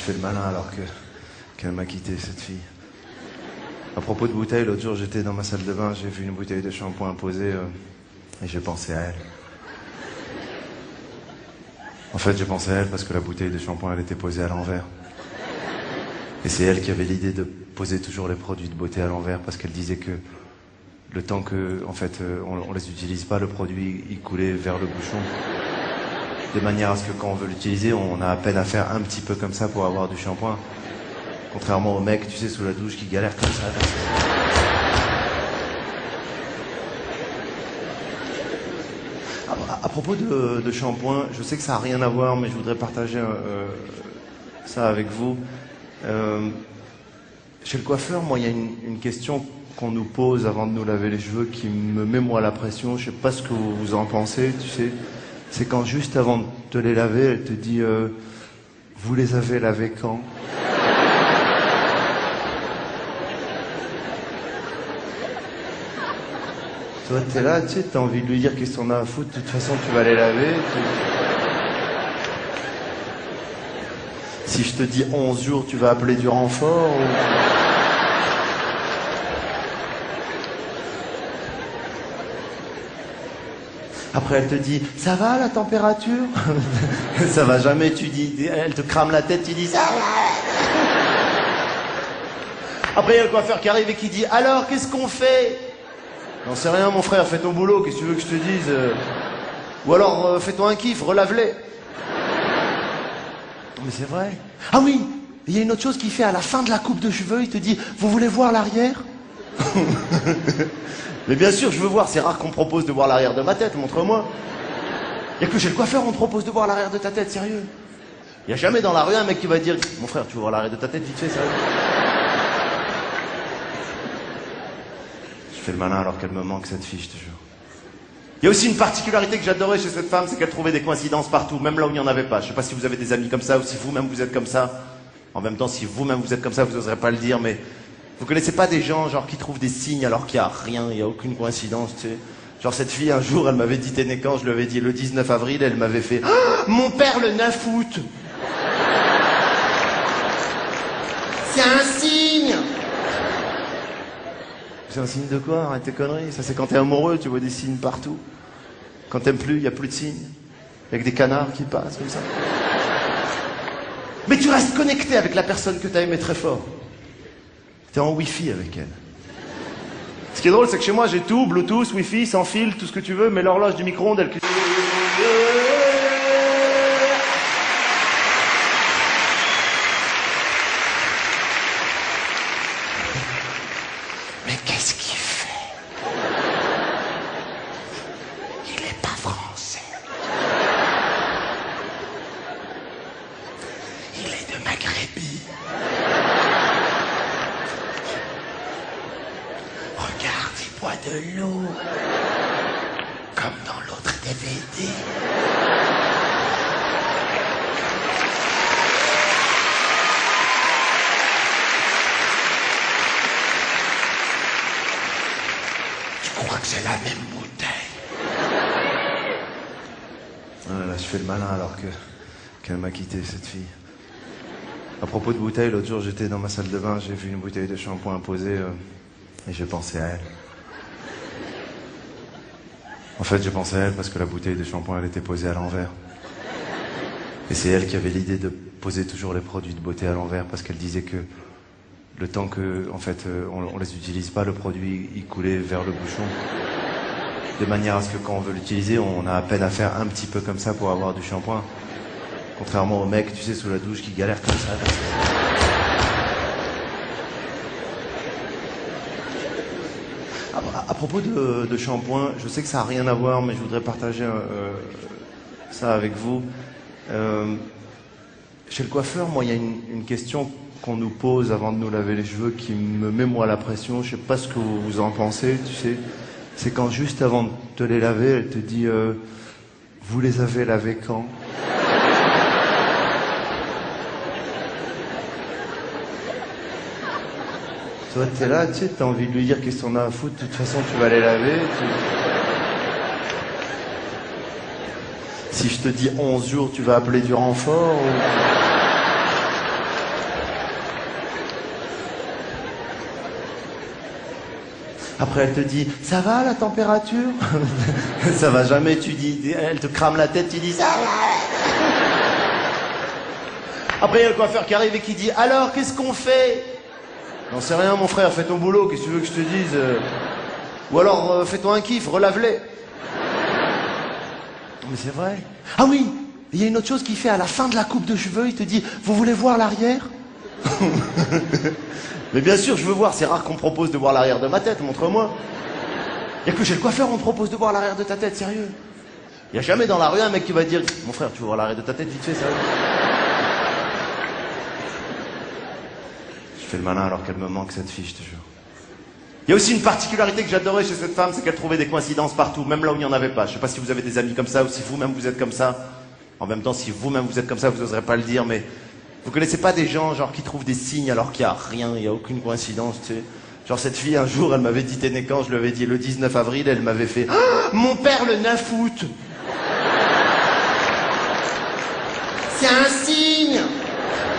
fais le malin alors qu'elle m'a quitté, cette fille. À propos de bouteilles, l'autre jour j'étais dans ma salle de bain, j'ai vu une bouteille de shampoing posée et j'ai pensé à elle. En fait, j'ai pensé à elle parce que la bouteille de shampoing, elle était posée à l'envers. Et c'est elle qui avait l'idée de poser toujours les produits de beauté à l'envers parce qu'elle disait que le temps que, en fait, on les utilise pas, le produit, il coulait vers le bouchon. De manière à ce que quand on veut l'utiliser, on a à peine à faire un petit peu comme ça pour avoir du shampoing. Contrairement aux mecs, tu sais, sous la douche qui galèrent comme ça. À propos de shampoing, je sais que ça n'a rien à voir, mais je voudrais partager ça avec vous. Chez le coiffeur, moi, il y a une question qu'on nous pose avant de nous laver les cheveux qui me met moi la pression. Je sais pas ce que vous en pensez, tu sais. C'est quand juste avant de te les laver, elle te dit vous les avez lavés quand? Toi, t'es là, tu sais, t'as envie de lui dire qu'est-ce qu'on a à foutre, de toute façon, tu vas les laver. Si je te dis 11 jours, tu vas appeler du renfort ou... Après, elle te dit, ça va la température? Ça va jamais, tu dis, elle te crame la tête, tu dis, ça va. Après, il y a le coiffeur qui arrive et qui dit, alors, qu'est-ce qu'on fait? J'en sais rien, mon frère, fais ton boulot, qu'est-ce que tu veux que je te dise? Ou alors, fais-toi un kiff, relave-les. Mais c'est vrai. Ah oui, il y a une autre chose qu'il fait à la fin de la coupe de cheveux, il te dit, vous voulez voir l'arrière? Mais bien sûr, je veux voir, c'est rare qu'on me propose de voir l'arrière de ma tête, montre-moi. Il n'y a que chez le coiffeur on te propose de voir l'arrière de ta tête, sérieux. Il n'y a jamais dans la rue un mec qui va dire, mon frère, tu veux voir l'arrière de ta tête, vite fait, sérieux. Je fais le malin alors qu'elle me manque, cette fille, je te jure. Il y a aussi une particularité que j'adorais chez cette femme, c'est qu'elle trouvait des coïncidences partout, même là où il n'y en avait pas. Je sais pas si vous avez des amis comme ça, ou si vous-même vous êtes comme ça. En même temps, si vous-même vous êtes comme ça, vous n'oserez pas le dire, mais... Vous connaissez pas des gens, genre, qui trouvent des signes alors qu'il n'y a rien, il n'y a aucune coïncidence, tu sais. Genre, cette fille, un jour, elle m'avait dit, t'es né quand? Je lui avais dit le 19 avril, elle m'avait fait, oh, mon père le 9 août! C'est un signe! C'est un signe de quoi? Arrête tes conneries. Ça, c'est quand t'es amoureux, tu vois des signes partout. Quand t'aimes plus, il n'y a plus de signes. Avec des canards qui passent, comme ça. Mais tu restes connecté avec la personne que t'as aimée très fort. T'es en Wi-Fi avec elle. Ce qui est drôle, c'est que chez moi, j'ai tout, Bluetooth, Wi-Fi, sans fil, tout ce que tu veux, mais l'horloge du micro-ondes, elle... Mais qu'est-ce qu'il fait? Il est pas français. Il est de Maghrébie. Regarde, il boit de l'eau. Comme dans l'autre DVD. Je crois que c'est la même bouteille. Ah là, je fais le malin alors qu'elle m'a quitté, cette fille. À propos de bouteilles, l'autre jour j'étais dans ma salle de bain, j'ai vu une bouteille de shampoing posée et j'ai pensé à elle. En fait, j'ai pensé à elle parce que la bouteille de shampoing, elle était posée à l'envers. Et c'est elle qui avait l'idée de poser toujours les produits de beauté à l'envers parce qu'elle disait que le temps que, en fait, on les utilise pas, le produit, il coulait vers le bouchon. De manière à ce que quand on veut l'utiliser, on a à peine à faire un petit peu comme ça pour avoir du shampoing. Contrairement aux mecs, tu sais, sous la douche qui galèrent comme ça. À propos de shampoing, je sais que ça n'a rien à voir, mais je voudrais partager ça avec vous. Chez le coiffeur, moi, il y a une question qu'on nous pose avant de nous laver les cheveux qui me met moi la pression. Je sais pas ce que vous en pensez, tu sais. C'est quand juste avant de te les laver, elle te dit vous les avez lavés quand? Toi, t'es là, tu sais, t'as envie de lui dire qu'est-ce qu'on a à foutre, de toute façon, tu vas les laver. Si je te dis 11 jours, tu vas appeler du renfort ou... Après, elle te dit, ça va la température? Ça va jamais, tu dis, elle te crame la tête, tu dis, ça va. Après, il y a le coiffeur qui arrive et qui dit, alors, qu'est-ce qu'on fait? J'en sais rien, mon frère, fais ton boulot, qu'est-ce que tu veux que je te dise? Ou alors, fais-toi un kiff, relave-les. Mais c'est vrai. Ah oui, il y a une autre chose qu'il fait à la fin de la coupe de cheveux, il te dit, vous voulez voir l'arrière? Mais bien sûr, je veux voir, c'est rare qu'on me propose de voir l'arrière de ma tête, montre-moi. Il n'y a que chez le coiffeur on te propose de voir l'arrière de ta tête, sérieux. Il n'y a jamais dans la rue un mec qui va te dire, mon frère, tu veux voir l'arrière de ta tête, vite fait, sérieux. Je fais le malin alors qu'elle me manque cette fille, je te jure. Il y a aussi une particularité que j'adorais chez cette femme, c'est qu'elle trouvait des coïncidences partout, même là où il n'y en avait pas. Je sais pas si vous avez des amis comme ça ou si vous-même vous êtes comme ça. En même temps, si vous-même vous êtes comme ça, vous n'oserez pas le dire, mais vous connaissez pas des gens genre qui trouvent des signes alors qu'il n'y a rien, il n'y a aucune coïncidence, tu sais. Genre cette fille, un jour, elle m'avait dit t'es né quand, je lui avais dit le 19 avril, elle m'avait fait ah, mon père le 9 août. C'est un signe.